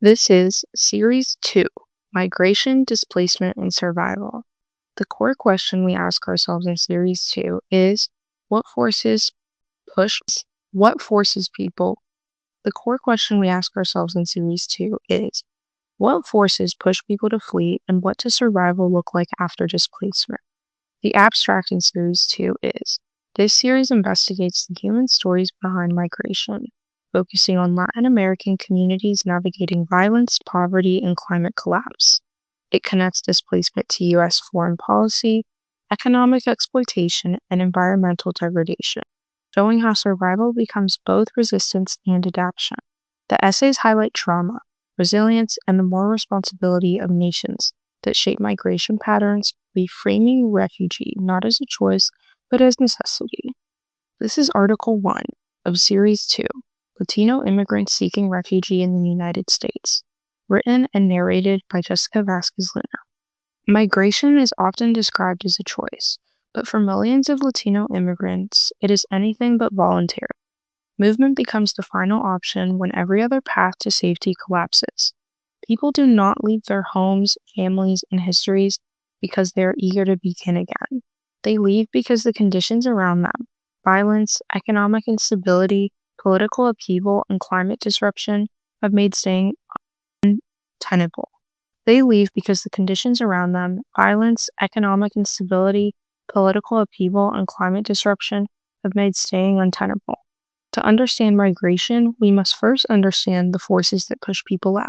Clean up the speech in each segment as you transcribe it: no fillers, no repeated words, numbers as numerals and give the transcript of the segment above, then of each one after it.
This is Series 2, Migration, Displacement, and Survival. The core question we ask ourselves in Series 2 is what forces push what forces people? The core question we ask ourselves in Series 2 is what forces push people to flee and what does survival look like after displacement? The abstract in Series 2 is this series investigates the human stories behind migration, focusing on Latin American communities navigating violence, poverty, and climate collapse. It connects displacement to U.S. foreign policy, economic exploitation, and environmental degradation, showing how survival becomes both resistance and adaptation. The essays highlight trauma, resilience, and the moral responsibility of nations that shape migration patterns, reframing refugee not as a choice, but as necessity. This is Article 1 of Series 2, Latino Immigrants Seeking Refuge in the United States, written and narrated by Jessica Vasquez-Liner. Migration is often described as a choice, but for millions of Latino immigrants, it is anything but voluntary. Movement becomes the final option when every other path to safety collapses. People do not leave their homes, families, and histories because they are eager to begin again. They leave because the conditions around them, violence, economic instability, political upheaval, and climate disruption, have made staying untenable. They leave because the conditions around them, violence, economic instability, political upheaval, and climate disruption, have made staying untenable. To understand migration, we must first understand the forces that push people out.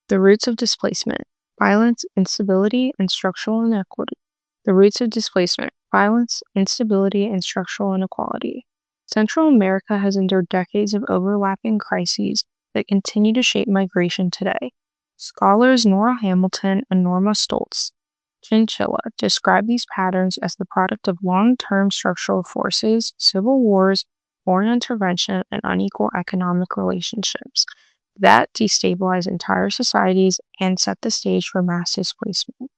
The roots of displacement, violence, instability, and structural inequity. The roots of displacement, violence, instability, and structural inequality. Central America has endured decades of overlapping crises that continue to shape migration today. Scholars Nora Hamilton and Norma Stoltz Chinchilla describe these patterns as the product of long-term structural forces, civil wars, foreign intervention, and unequal economic relationships that destabilize entire societies and set the stage for mass displacement.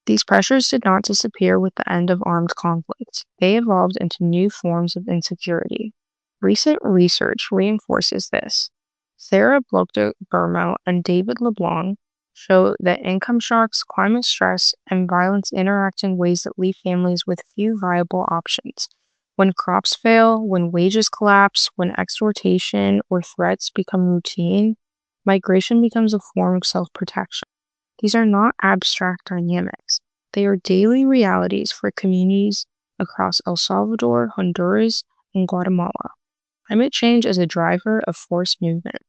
These pressures did not disappear with the end of armed conflict. They evolved into new forms of insecurity. Recent research reinforces this. Sarah Blogdo-Burmo and David LeBlanc show that income shocks, climate stress, and violence interact in ways that leave families with few viable options. When crops fail, when wages collapse, when extortation or threats become routine, migration becomes a form of self-protection. These are not abstract dynamics. They are daily realities for communities across El Salvador, Honduras, and Guatemala. Climate change is a driver of forced movement.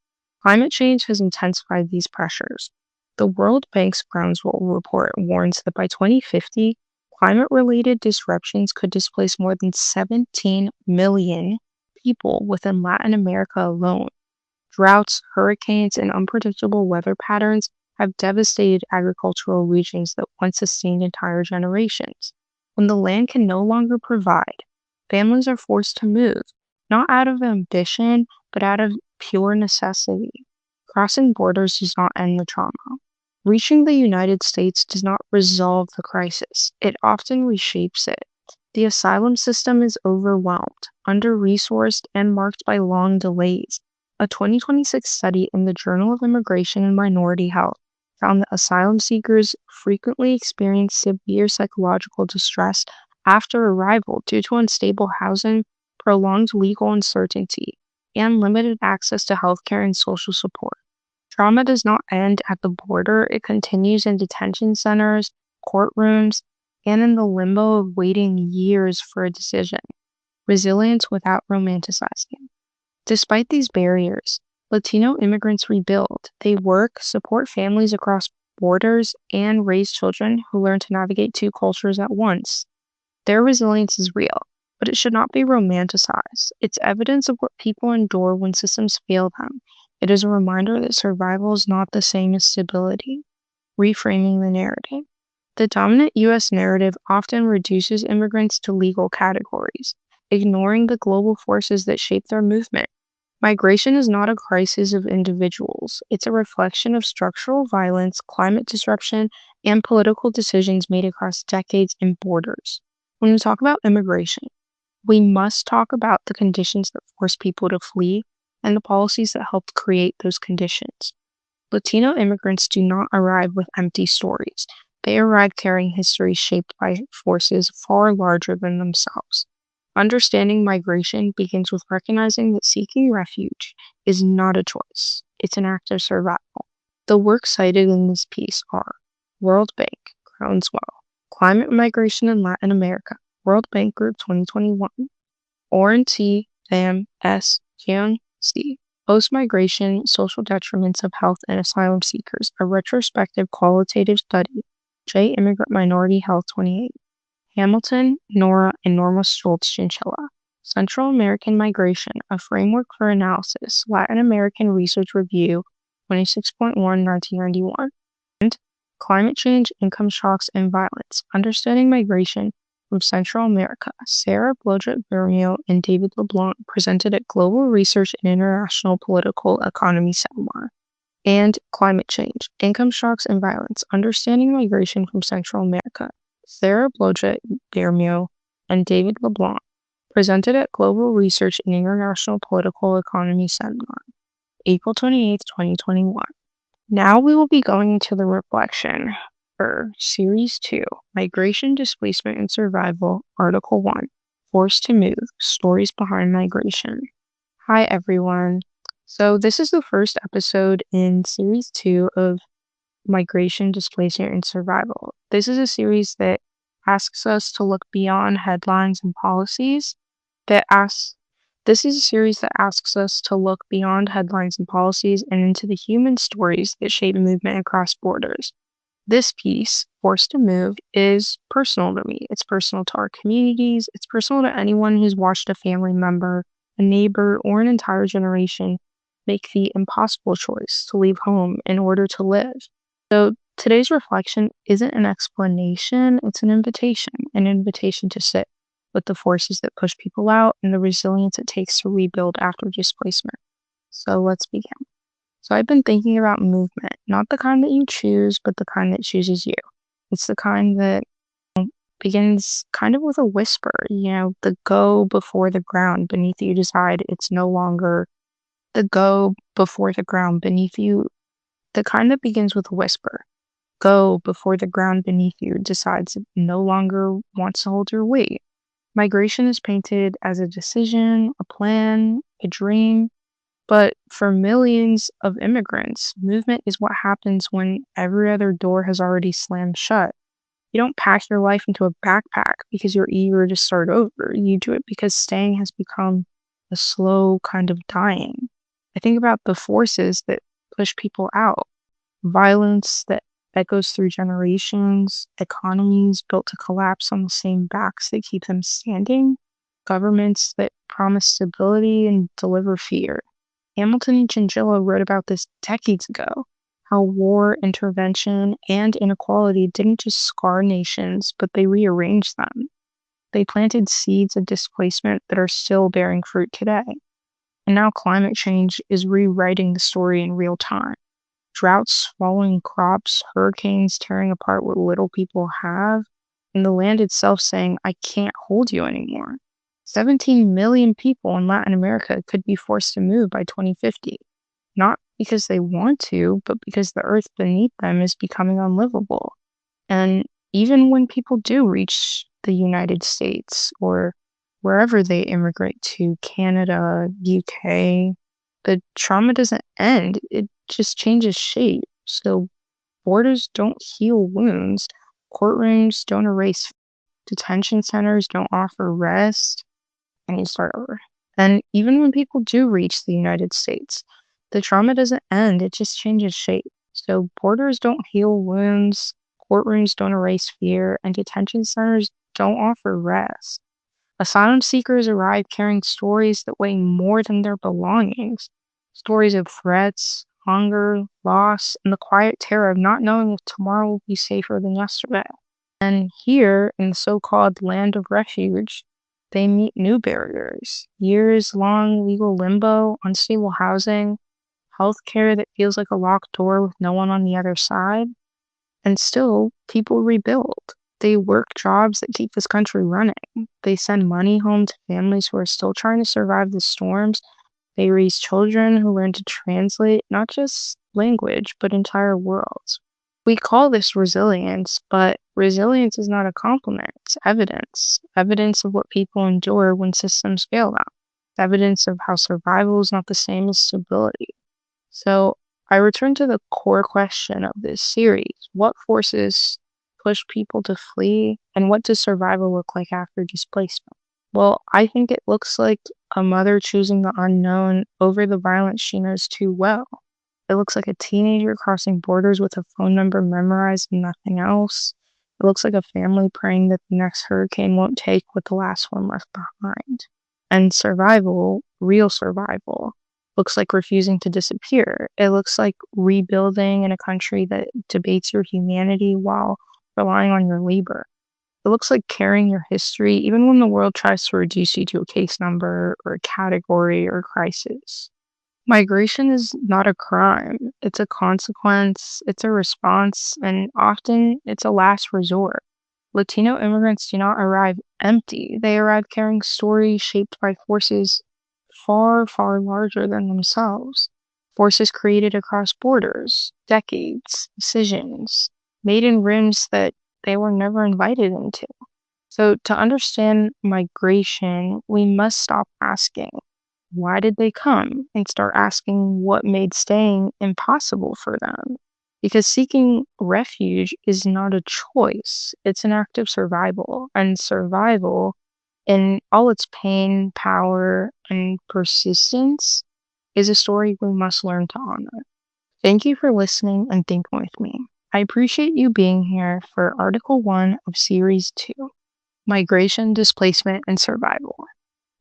Climate change has intensified these pressures. The World Bank's Groundswell report warns that by 2050, climate-related disruptions could displace more than 17 million people within Latin America alone. Droughts, hurricanes, and unpredictable weather patterns have devastated agricultural regions that once sustained entire generations. When the land can no longer provide, families are forced to move, not out of ambition, but out of pure necessity. Crossing borders does not end the trauma. Reaching the United States does not resolve the crisis. It often reshapes it. The asylum system is overwhelmed, under-resourced, and marked by long delays. A 2026 study in the Journal of Immigration and Minority Health found that asylum seekers frequently experience severe psychological distress after arrival due to unstable housing, prolonged legal uncertainty, and limited access to healthcare and social support. Trauma does not end at the border, it continues in detention centers, courtrooms, and in the limbo of waiting years for a decision. Resilience without romanticizing. Despite these barriers, Latino immigrants rebuild. They work, support families across borders, and raise children who learn to navigate two cultures at once. Their resilience is real, but it should not be romanticized. It's evidence of what people endure when systems fail them. It is a reminder that survival is not the same as stability. Reframing the narrative. The dominant U.S. narrative often reduces immigrants to legal categories, ignoring the global forces that shape their movement. Migration is not a crisis of individuals. It's a reflection of structural violence, climate disruption, and political decisions made across decades and borders. When we talk about immigration, we must talk about the conditions that force people to flee and the policies that helped create those conditions. Latino immigrants do not arrive with empty stories. They arrive carrying history shaped by forces far larger than themselves. Understanding migration begins with recognizing that seeking refuge is not a choice, it's an act of survival. The works cited in this piece are World Bank, Groundswell, Climate Migration in Latin America, World Bank Group 2021, Oren T. Pham S. Kyung C. Post-Migration, Social Detriments of Health and Asylum Seekers, a retrospective qualitative study, J. Immigrant Minority Health 28, Hamilton, Nora, and Norma Stoltz Chinchilla, Central American Migration, a Framework for Analysis, Latin American Research Review, 26.1, 1991, and Climate Change, Income Shocks, and Violence, Understanding Migration from Central America, Sarah Blodgett-Bermeo and David LeBlanc, presented at Global Research and International Political Economy Seminar, and Climate Change, Income Shocks, and Violence, Understanding Migration from Central America, Sarah Blodgett-Bermeo and David LeBlanc, presented at Global Research and International Political Economy Seminar, April 28, 2021. Now we will be going into the reflection for Series 2, Migration, Displacement, and Survival, Article 1, Forced to Move, Stories Behind Migration. Hi, everyone. So this is the first episode in Series 2 of Migration, Displacement, and Survival. This is a series that asks us to look beyond headlines and policies, this is a series that asks us to look beyond headlines and policies and into the human stories that shape movement across borders. This piece, Forced to Move, is personal to me. It's personal to our communities. It's personal to anyone who's watched a family member, a neighbor, or an entire generation make the impossible choice to leave home in order to live. So today's reflection isn't an explanation, it's an invitation to sit with the forces that push people out and the resilience it takes to rebuild after displacement. So let's begin. So I've been thinking about movement, not the kind that you choose, but the kind that chooses you. It's the kind that begins kind of with a whisper, the go before the ground beneath you decide it's no longer the go before the ground beneath you, the kind that begins with a whisper. Go before the ground beneath you decides it no longer wants to hold your weight. Migration is painted as a decision, a plan, a dream, but for millions of immigrants, movement is what happens when every other door has already slammed shut. You don't pack your life into a backpack because you're eager to start over. You do it because staying has become a slow kind of dying. I think about the forces that push people out, violence that echoes through generations, economies built to collapse on the same backs that keep them standing, governments that promise stability and deliver fear. Hamilton and Chinchilla wrote about this decades ago, how war, intervention, and inequality didn't just scar nations, but they rearranged them. They planted seeds of displacement that are still bearing fruit today. And now climate change is rewriting the story in real time. Droughts swallowing crops, hurricanes tearing apart what little people have, and the land itself saying, I can't hold you anymore. 17 million people in Latin America could be forced to move by 2050, not because they want to, but because the earth beneath them is becoming unlivable. And even when people do reach the United States or wherever they immigrate to, Canada, UK, the trauma doesn't end, it just changes shape. So borders don't heal wounds, courtrooms don't erase, detention centers don't offer rest, and you start over. And even when people do reach the United States, the trauma doesn't end, it just changes shape. So borders don't heal wounds, courtrooms don't erase fear, and detention centers don't offer rest. Asylum seekers arrive carrying stories that weigh more than their belongings. Stories of threats, hunger, loss, and the quiet terror of not knowing if tomorrow will be safer than yesterday. And here, in the so-called land of refuge, they meet new barriers. Years-long legal limbo, unstable housing, healthcare that feels like a locked door with no one on the other side. And still, people rebuild. They work jobs that keep this country running. They send money home to families who are still trying to survive the storms. They raise children who learn to translate not just language, but entire worlds. We call this resilience, but resilience is not a compliment. It's evidence. Evidence of what people endure when systems fail them. It's evidence of how survival is not the same as stability. So I return to the core question of this series. What forces push people to flee, and what does survival look like after displacement? Well, I think it looks like a mother choosing the unknown over the violence she knows too well. It looks like a teenager crossing borders with a phone number memorized and nothing else. It looks like a family praying that the next hurricane won't take what the last one left behind. And survival, real survival, looks like refusing to disappear. It looks like rebuilding in a country that debates your humanity while relying on your labor. It looks like carrying your history even when the world tries to reduce you to a case number or a category or crisis. Migration is not a crime. It's a consequence, it's a response, and often it's a last resort. Latino immigrants do not arrive empty. They arrive carrying stories shaped by forces far, far larger than themselves. Forces created across borders, decades, decisions, made in rooms that they were never invited into. So, to understand migration, we must stop asking, why did they come? And start asking what made staying impossible for them. Because seeking refuge is not a choice, it's an act of survival. And survival, in all its pain, power, and persistence, is a story we must learn to honor. Thank you for listening and thinking with me. I appreciate you being here for Article 1 of Series 2, Migration, Displacement, and Survival.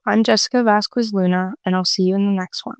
I'm Jessica Vasquez Luna, and I'll see you in the next one.